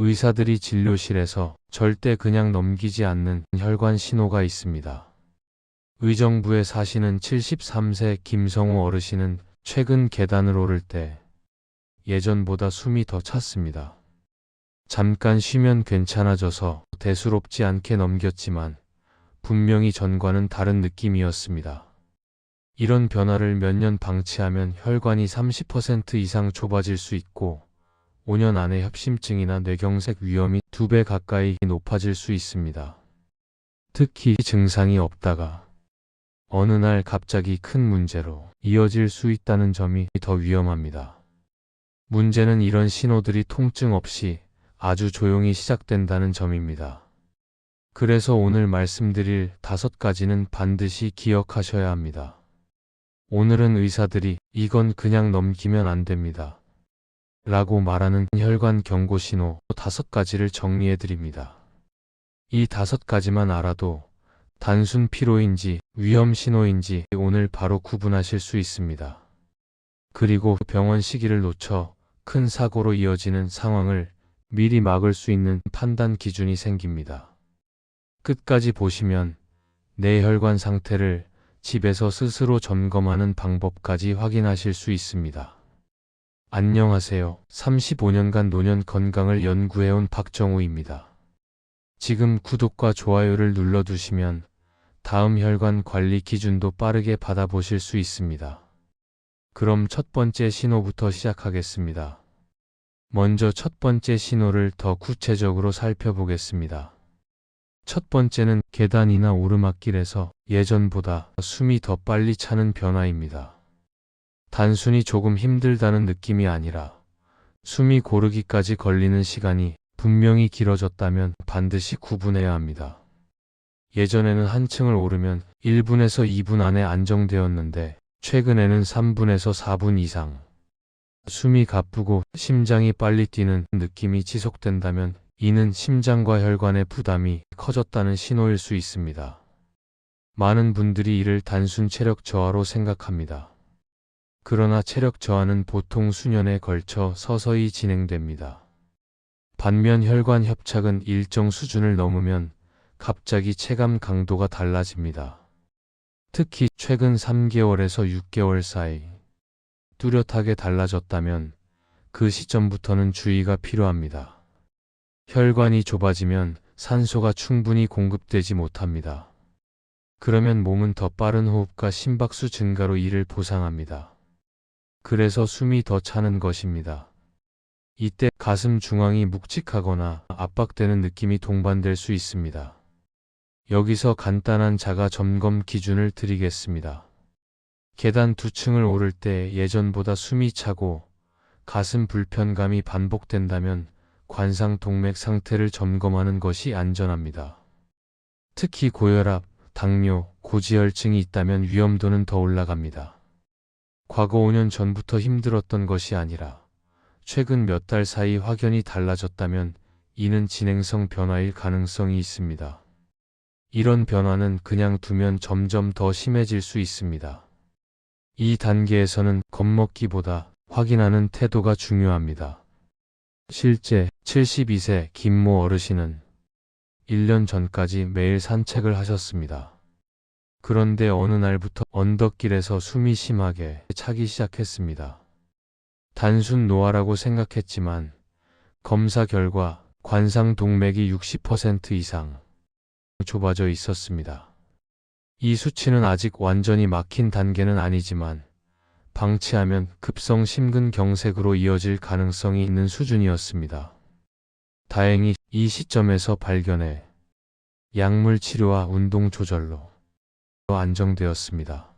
의사들이 진료실에서 절대 그냥 넘기지 않는 혈관 신호가 있습니다. 의정부에 사시는 73세 김성우 어르신은 최근 계단을 오를 때 예전보다 숨이 더 찼습니다. 잠깐 쉬면 괜찮아져서 대수롭지 않게 넘겼지만 분명히 전과는 다른 느낌이었습니다. 이런 변화를 몇 년 방치하면 혈관이 30% 이상 좁아질 수 있고 5년 안에 협심증이나 뇌경색 위험이 2배 가까이 높아질 수 있습니다. 특히 증상이 없다가 어느 날 갑자기 큰 문제로 이어질 수 있다는 점이 더 위험합니다. 문제는 이런 신호들이 통증 없이 아주 조용히 시작된다는 점입니다. 그래서 오늘 말씀드릴 5가지는 반드시 기억하셔야 합니다. 오늘은 의사들이 이건 그냥 넘기면 안 됩니다. 라고 말하는 혈관 경고 신호 5가지를 정리해 드립니다. 이 5가지만 알아도 단순 피로인지 위험 신호인지 오늘 바로 구분하실 수 있습니다. 그리고 병원 시기를 놓쳐 큰 사고로 이어지는 상황을 미리 막을 수 있는 판단 기준이 생깁니다. 끝까지 보시면 내 혈관 상태를 집에서 스스로 점검하는 방법까지 확인하실 수 있습니다. 안녕하세요. 35년간 노년 건강을 연구해온 박정우입니다. 지금 구독과 좋아요를 눌러두시면 다음 혈관 관리 기준도 빠르게 받아보실 수 있습니다. 그럼 첫 번째 신호부터 시작하겠습니다. 먼저 첫 번째 신호를 더 구체적으로 살펴보겠습니다. 첫 번째는 계단이나 오르막길에서 예전보다 숨이 더 빨리 차는 변화입니다. 단순히 조금 힘들다는 느낌이 아니라 숨이 고르기까지 걸리는 시간이 분명히 길어졌다면 반드시 구분해야 합니다. 예전에는 한층을 오르면 1분에서 2분 안에 안정되었는데 최근에는 3분에서 4분 이상 숨이 가쁘고 심장이 빨리 뛰는 느낌이 지속된다면 이는 심장과 혈관의 부담이 커졌다는 신호일 수 있습니다. 많은 분들이 이를 단순 체력 저하로 생각합니다. 그러나 체력 저하는 보통 수년에 걸쳐 서서히 진행됩니다. 반면 혈관 협착은 일정 수준을 넘으면 갑자기 체감 강도가 달라집니다. 특히 최근 3개월에서 6개월 사이 뚜렷하게 달라졌다면 그 시점부터는 주의가 필요합니다. 혈관이 좁아지면 산소가 충분히 공급되지 못합니다. 그러면 몸은 더 빠른 호흡과 심박수 증가로 이를 보상합니다. 그래서 숨이 더 차는 것입니다. 이때 가슴 중앙이 묵직하거나 압박되는 느낌이 동반될 수 있습니다. 여기서 간단한 자가 점검 기준을 드리겠습니다. 계단 2층을 오를 때 예전보다 숨이 차고 가슴 불편감이 반복된다면 관상 동맥 상태를 점검하는 것이 안전합니다. 특히 고혈압, 당뇨, 고지혈증이 있다면 위험도는 더 올라갑니다. 과거 5년 전부터 힘들었던 것이 아니라 최근 몇 달 사이 확연히 달라졌다면 이는 진행성 변화일 가능성이 있습니다. 이런 변화는 그냥 두면 점점 더 심해질 수 있습니다. 이 단계에서는 겁먹기보다 확인하는 태도가 중요합니다. 실제 72세 김모 어르신은 1년 전까지 매일 산책을 하셨습니다. 그런데 어느 날부터 언덕길에서 숨이 심하게 차기 시작했습니다. 단순 노화라고 생각했지만 검사 결과 관상 동맥이 60% 이상 좁아져 있었습니다. 이 수치는 아직 완전히 막힌 단계는 아니지만 방치하면 급성 심근경색으로 이어질 가능성이 있는 수준이었습니다. 다행히 이 시점에서 발견해 약물 치료와 운동 조절로 안정되었습니다.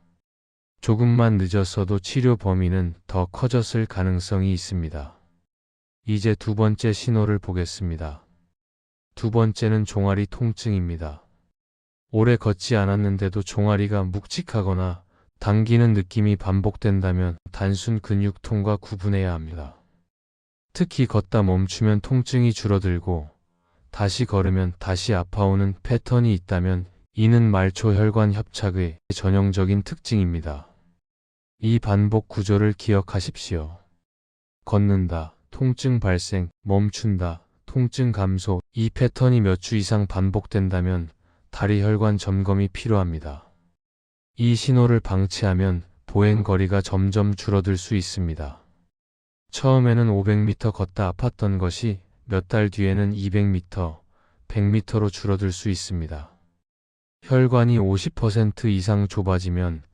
조금만 늦었어도 치료 범위는 더 커졌을 가능성이 있습니다. 이제 두 번째 신호를 보겠습니다. 두 번째는 종아리 통증입니다. 오래 걷지 않았는데도 종아리가 묵직하거나 당기는 느낌이 반복된다면 단순 근육통과 구분해야 합니다. 특히 걷다 멈추면 통증이 줄어들고 다시 걸으면 다시 아파오는 패턴이 있다면 이는 말초 혈관 협착의 전형적인 특징입니다. 이 반복 구조를 기억하십시오. 걷는다, 통증 발생, 멈춘다, 통증 감소, 이 패턴이 몇 주 이상 반복된다면 다리 혈관 점검이 필요합니다. 이 신호를 방치하면 보행 거리가 점점 줄어들 수 있습니다. 처음에는 500m 걷다 아팠던 것이 몇 달 뒤에는 200m, 100m로 줄어들 수 있습니다. 혈관이 50% 이상 좁아지면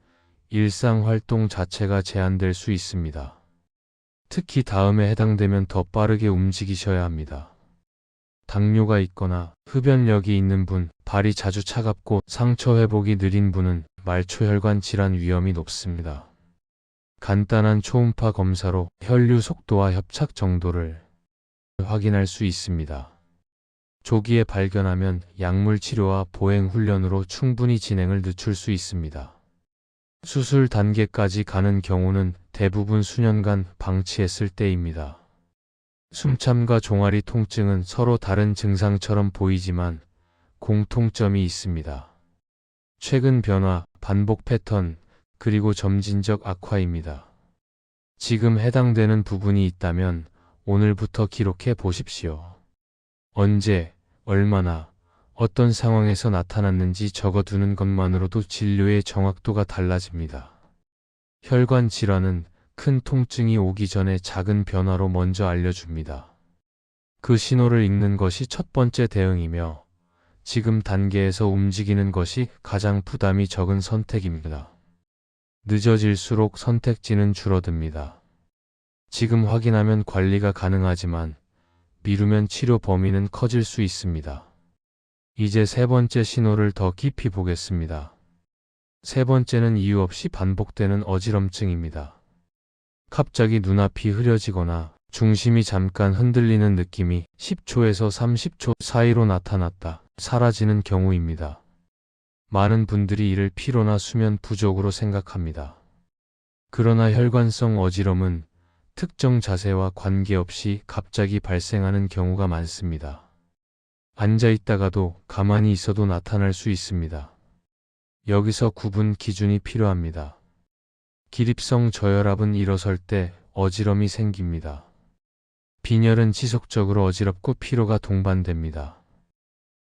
일상 활동 자체가 제한될 수 있습니다. 특히 다음에 해당되면 더 빠르게 움직이셔야 합니다. 당뇨가 있거나 흡연력이 있는 분, 발이 자주 차갑고 상처 회복이 느린 분은 말초혈관 질환 위험이 높습니다. 간단한 초음파 검사로 혈류 속도와 협착 정도를 확인할 수 있습니다. 조기에 발견하면 약물 치료와 보행 훈련으로 충분히 진행을 늦출 수 있습니다. 수술 단계까지 가는 경우는 대부분 수년간 방치했을 때입니다. 숨참과 종아리 통증은 서로 다른 증상처럼 보이지만 공통점이 있습니다. 최근 변화, 반복 패턴, 그리고 점진적 악화입니다. 지금 해당되는 부분이 있다면 오늘부터 기록해 보십시오. 언제, 얼마나, 어떤 상황에서 나타났는지 적어두는 것만으로도 진료의 정확도가 달라집니다. 혈관 질환은 큰 통증이 오기 전에 작은 변화로 먼저 알려줍니다. 그 신호를 읽는 것이 첫 번째 대응이며 지금 단계에서 움직이는 것이 가장 부담이 적은 선택입니다. 늦어질수록 선택지는 줄어듭니다. 지금 확인하면 관리가 가능하지만 미루면 치료 범위는 커질 수 있습니다. 이제 세 번째 신호를 더 깊이 보겠습니다. 세 번째는 이유 없이 반복되는 어지럼증입니다. 갑자기 눈앞이 흐려지거나 중심이 잠깐 흔들리는 느낌이 10초에서 30초 사이로 나타났다 사라지는 경우입니다. 많은 분들이 이를 피로나 수면 부족으로 생각합니다. 그러나 혈관성 어지럼은 특정 자세와 관계없이 갑자기 발생하는 경우가 많습니다. 앉아 있다가도 가만히 있어도 나타날 수 있습니다. 여기서 구분 기준이 필요합니다. 기립성 저혈압은 일어설 때 어지럼이 생깁니다. 빈혈은 지속적으로 어지럽고 피로가 동반됩니다.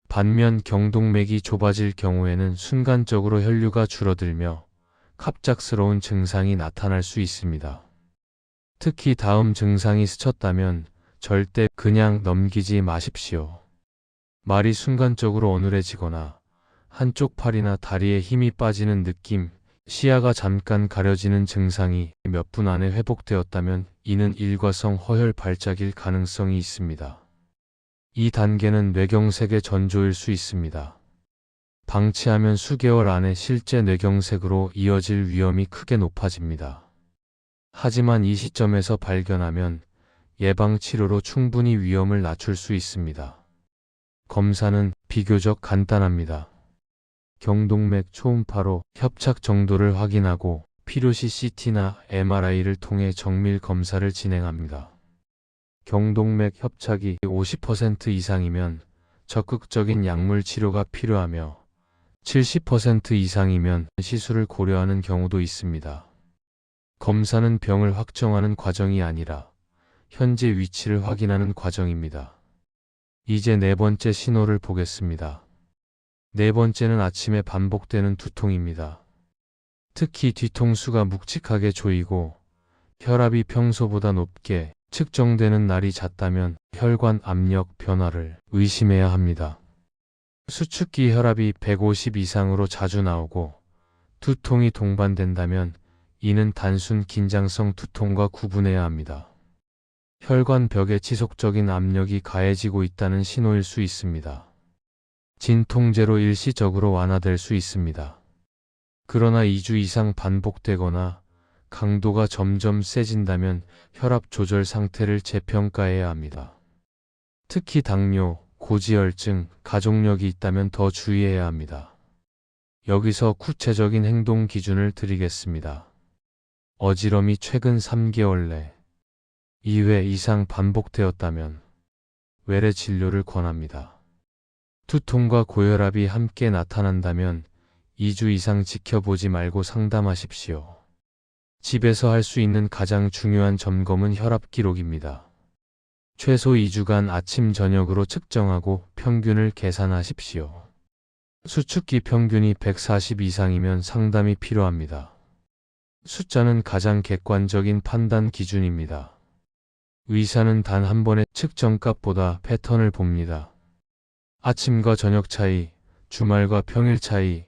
반면 경동맥이 좁아질 경우에는 순간적으로 혈류가 줄어들며 갑작스러운 증상이 나타날 수 있습니다. 특히 다음 증상이 스쳤다면 절대 그냥 넘기지 마십시오. 말이 순간적으로 어눌해지거나 한쪽 팔이나 다리에 힘이 빠지는 느낌, 시야가 잠깐 가려지는 증상이 몇 분 안에 회복되었다면 이는 일과성 허혈 발작일 가능성이 있습니다. 이 단계는 뇌경색의 전조일 수 있습니다. 방치하면 수개월 안에 실제 뇌경색으로 이어질 위험이 크게 높아집니다. 하지만 이 시점에서 발견하면 예방치료로 충분히 위험을 낮출 수 있습니다. 검사는 비교적 간단합니다. 경동맥 초음파로 협착 정도를 확인하고 필요시 CT나 MRI를 통해 정밀 검사를 진행합니다. 경동맥 협착이 50% 이상이면 적극적인 약물 치료가 필요하며 70% 이상이면 시술을 고려하는 경우도 있습니다. 검사는 병을 확정하는 과정이 아니라 현재 위치를 확인하는 과정입니다. 이제 네 번째 신호를 보겠습니다. 네 번째는 아침에 반복되는 두통입니다. 특히 뒤통수가 묵직하게 조이고 혈압이 평소보다 높게 측정되는 날이 잦다면 혈관 압력 변화를 의심해야 합니다. 수축기 혈압이 150 이상으로 자주 나오고 두통이 동반된다면 이는 단순 긴장성 두통과 구분해야 합니다. 혈관벽에 지속적인 압력이 가해지고 있다는 신호일 수 있습니다. 진통제로 일시적으로 완화될 수 있습니다. 그러나 2주 이상 반복되거나 강도가 점점 세진다면 혈압 조절 상태를 재평가해야 합니다. 특히 당뇨, 고지혈증, 가족력이 있다면 더 주의해야 합니다. 여기서 구체적인 행동 기준을 드리겠습니다. 어지럼이 최근 3개월 내 2회 이상 반복되었다면 외래 진료를 권합니다. 두통과 고혈압이 함께 나타난다면 2주 이상 지켜보지 말고 상담하십시오. 집에서 할 수 있는 가장 중요한 점검은 혈압 기록입니다. 최소 2주간 아침 저녁으로 측정하고 평균을 계산하십시오. 수축기 평균이 140 이상이면 상담이 필요합니다. 숫자는 가장 객관적인 판단 기준입니다. 의사는 단 한 번의 측정값보다 패턴을 봅니다. 아침과 저녁 차이, 주말과 평일 차이,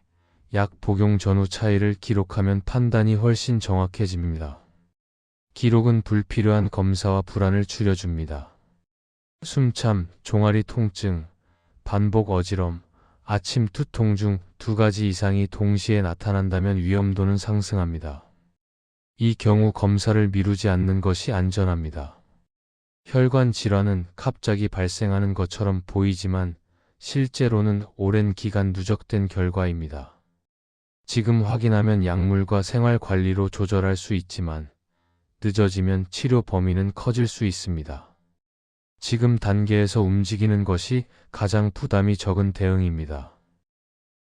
약 복용 전후 차이를 기록하면 판단이 훨씬 정확해집니다. 기록은 불필요한 검사와 불안을 줄여줍니다. 숨참, 종아리 통증, 반복 어지럼, 아침 두통 중 2가지 이상이 동시에 나타난다면 위험도는 상승합니다. 이 경우 검사를 미루지 않는 것이 안전합니다. 혈관 질환은 갑자기 발생하는 것처럼 보이지만 실제로는 오랜 기간 누적된 결과입니다. 지금 확인하면 약물과 생활 관리로 조절할 수 있지만 늦어지면 치료 범위는 커질 수 있습니다. 지금 단계에서 움직이는 것이 가장 부담이 적은 대응입니다.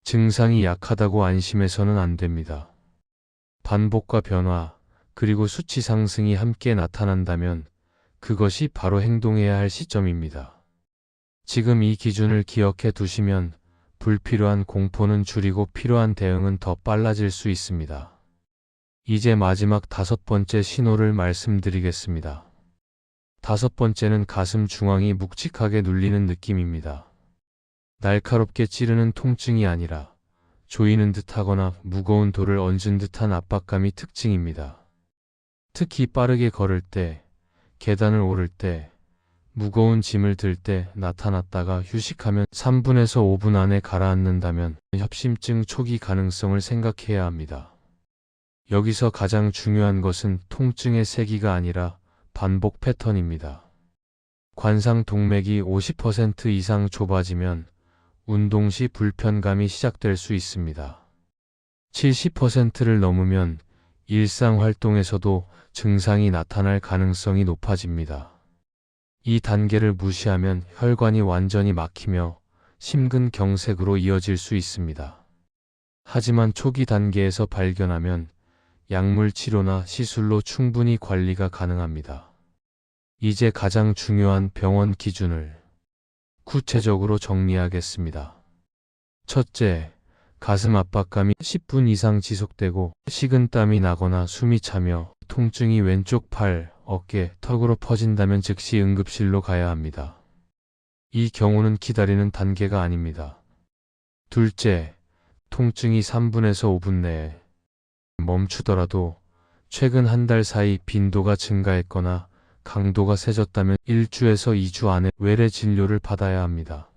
증상이 약하다고 안심해서는 안 됩니다. 반복과 변화, 그리고 수치 상승이 함께 나타난다면 그것이 바로 행동해야 할 시점입니다. 지금 이 기준을 기억해 두시면 불필요한 공포는 줄이고 필요한 대응은 더 빨라질 수 있습니다. 이제 마지막 5번째 신호를 말씀드리겠습니다. 5번째는 가슴 중앙이 묵직하게 눌리는 느낌입니다. 날카롭게 찌르는 통증이 아니라 조이는 듯하거나 무거운 돌을 얹은 듯한 압박감이 특징입니다. 특히 빠르게 걸을 때, 계단을 오를 때, 무거운 짐을 들 때 나타났다가 휴식하면 3분에서 5분 안에 가라앉는다면 협심증 초기 가능성을 생각해야 합니다. 여기서 가장 중요한 것은 통증의 세기가 아니라 반복 패턴입니다. 관상 동맥이 50% 이상 좁아지면 운동 시 불편감이 시작될 수 있습니다. 70%를 넘으면 일상 활동에서도 증상이 나타날 가능성이 높아집니다. 이 단계를 무시하면 혈관이 완전히 막히며 심근경색으로 이어질 수 있습니다. 하지만 초기 단계에서 발견하면 약물 치료나 시술로 충분히 관리가 가능합니다. 이제 가장 중요한 병원 기준을 구체적으로 정리하겠습니다. 첫째, 가슴 압박감이 10분 이상 지속되고 식은땀이 나거나 숨이 차며 통증이 왼쪽 팔, 어깨, 턱으로 퍼진다면 즉시 응급실로 가야 합니다. 이 경우는 기다리는 단계가 아닙니다. 둘째, 통증이 3분에서 5분 내에 멈추더라도 최근 한 달 사이 빈도가 증가했거나 강도가 세졌다면 1주에서 2주 안에 외래 진료를 받아야 합니다.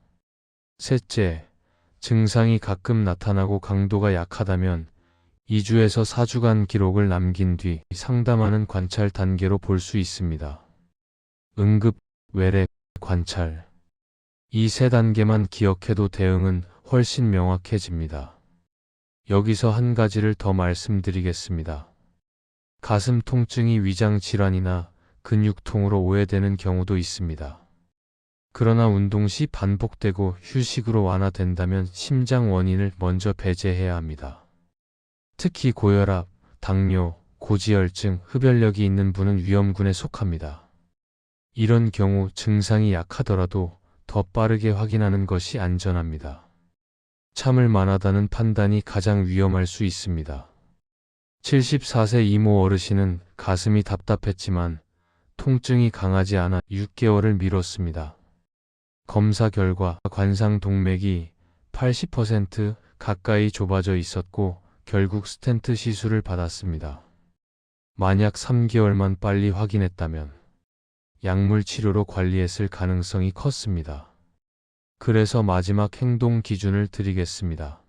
셋째, 증상이 가끔 나타나고 강도가 약하다면 2주에서 4주간 기록을 남긴 뒤 상담하는 관찰 단계로 볼 수 있습니다. 응급, 외래, 관찰. 이 3단계만 기억해도 대응은 훨씬 명확해집니다. 여기서 한 가지를 더 말씀드리겠습니다. 가슴 통증이 위장 질환이나 근육통으로 오해되는 경우도 있습니다. 그러나 운동 시 반복되고 휴식으로 완화된다면 심장 원인을 먼저 배제해야 합니다. 특히 고혈압, 당뇨, 고지혈증, 흡연력이 있는 분은 위험군에 속합니다. 이런 경우 증상이 약하더라도 더 빠르게 확인하는 것이 안전합니다. 참을 만하다는 판단이 가장 위험할 수 있습니다. 74세 이모 어르신은 가슴이 답답했지만 통증이 강하지 않아 6개월을 미뤘습니다. 검사 결과 관상 동맥이 80% 가까이 좁아져 있었고 결국 스텐트 시술을 받았습니다. 만약 3개월만 빨리 확인했다면 약물 치료로 관리했을 가능성이 컸습니다. 그래서 마지막 행동 기준을 드리겠습니다.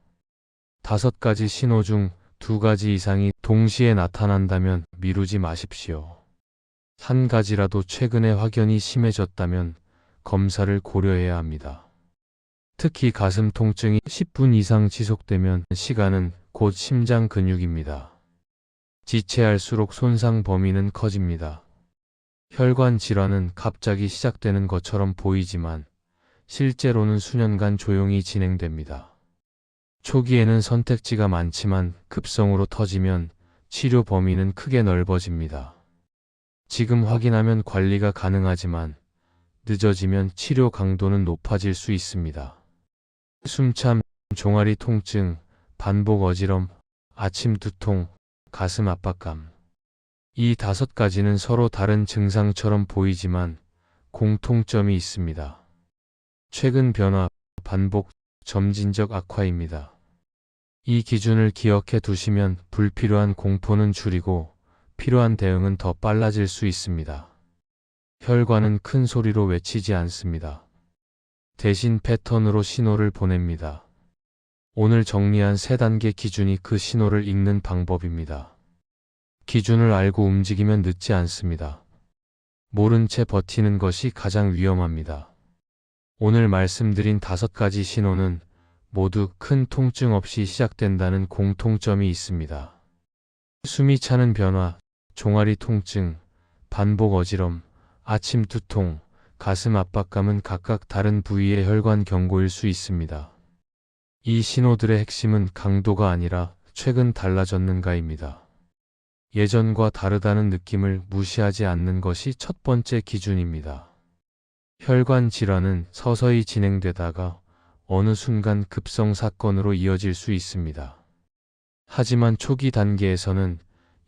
5가지 신호 중 2가지 이상이 동시에 나타난다면 미루지 마십시오. 한 가지라도 최근에 확연히 심해졌다면 검사를 고려해야 합니다. 특히 가슴 통증이 10분 이상 지속되면 시간은 곧 심장 근육입니다. 지체할수록 손상 범위는 커집니다. 혈관 질환은 갑자기 시작되는 것처럼 보이지만 실제로는 수년간 조용히 진행됩니다. 초기에는 선택지가 많지만 급성으로 터지면 치료 범위는 크게 넓어집니다. 지금 확인하면 관리가 가능하지만 늦어지면 치료 강도는 높아질 수 있습니다. 숨참, 종아리 통증, 반복 어지럼, 아침 두통, 가슴 압박감. 이 5가지는 서로 다른 증상처럼 보이지만 공통점이 있습니다. 최근 변화, 반복, 점진적 악화입니다. 이 기준을 기억해 두시면 불필요한 공포는 줄이고 필요한 대응은 더 빨라질 수 있습니다. 혈관은 큰 소리로 외치지 않습니다. 대신 패턴으로 신호를 보냅니다. 오늘 정리한 3단계 기준이 그 신호를 읽는 방법입니다. 기준을 알고 움직이면 늦지 않습니다. 모른 채 버티는 것이 가장 위험합니다. 오늘 말씀드린 5가지 신호는 모두 큰 통증 없이 시작된다는 공통점이 있습니다. 숨이 차는 변화, 종아리 통증, 반복 어지럼, 아침 두통, 가슴 압박감은 각각 다른 부위의 혈관 경고일 수 있습니다. 이 신호들의 핵심은 강도가 아니라 최근 달라졌는가입니다. 예전과 다르다는 느낌을 무시하지 않는 것이 첫 번째 기준입니다. 혈관 질환은 서서히 진행되다가 어느 순간 급성 사건으로 이어질 수 있습니다. 하지만 초기 단계에서는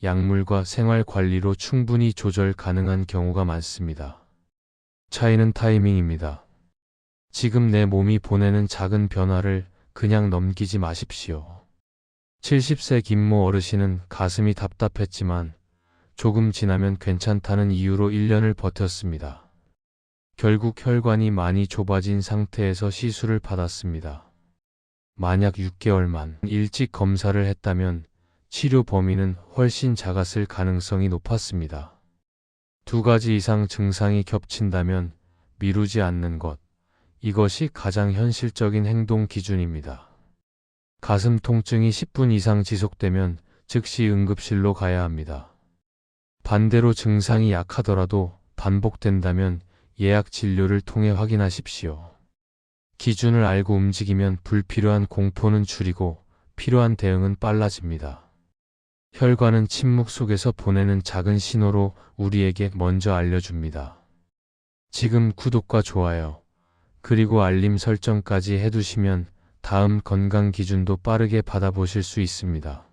약물과 생활 관리로 충분히 조절 가능한 경우가 많습니다. 차이는 타이밍입니다. 지금 내 몸이 보내는 작은 변화를 그냥 넘기지 마십시오. 70세 김모 어르신은 가슴이 답답했지만 조금 지나면 괜찮다는 이유로 1년을 버텼습니다. 결국 혈관이 많이 좁아진 상태에서 시술을 받았습니다. 만약 6개월만 일찍 검사를 했다면 치료 범위는 훨씬 작았을 가능성이 높았습니다. 2가지 이상 증상이 겹친다면 미루지 않는 것, 이것이 가장 현실적인 행동 기준입니다. 가슴 통증이 10분 이상 지속되면 즉시 응급실로 가야 합니다. 반대로 증상이 약하더라도 반복된다면 예약 진료를 통해 확인하십시오. 기준을 알고 움직이면 불필요한 공포는 줄이고 필요한 대응은 빨라집니다. 혈관은 침묵 속에서 보내는 작은 신호로 우리에게 먼저 알려줍니다. 지금 구독과 좋아요, 그리고 알림 설정까지 해두시면 다음 건강 기준도 빠르게 받아보실 수 있습니다.